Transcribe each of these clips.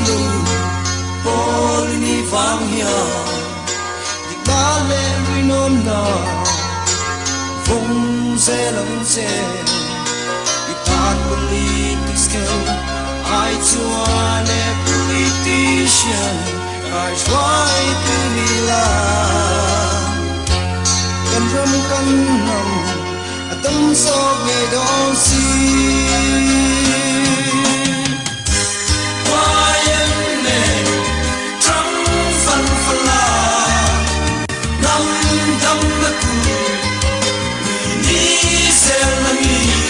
lu Pol ni vang hia Di ba le rinom na Vong se lang se Di tan politics kel Ai chuan e politician Ai try to nila Kan ram kan nam Atam sok nghe don si YMA Tang fan fan Nam dam na ku Ni se na mi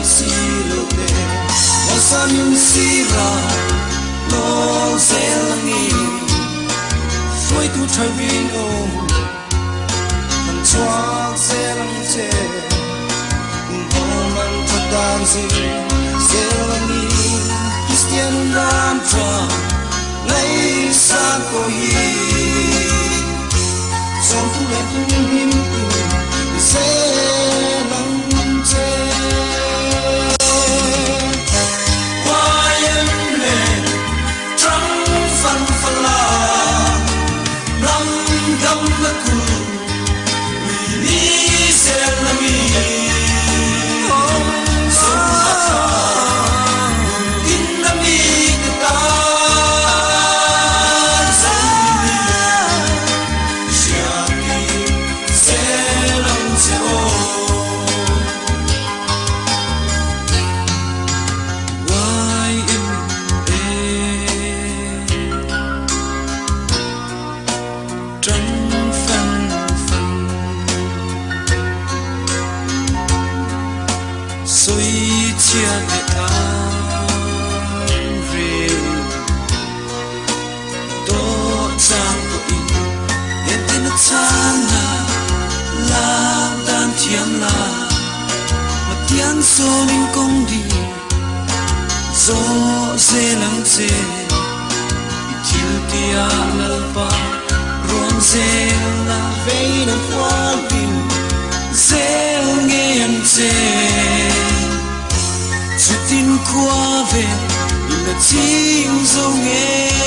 si lo te wasan yung sira lo se langi Phuahtu tharin o man chuak se lang che ho man thatan se langi Christian ram tra nai san ko hi son tu le tu him tu se lang che thiam la mà tiếng số linh công đi gió dễ lắng dễ chiều tia lalpa ruộng dễ là vây nằm qua tim dễ nghe anh dễ chút tin qua về là chim dâu nghe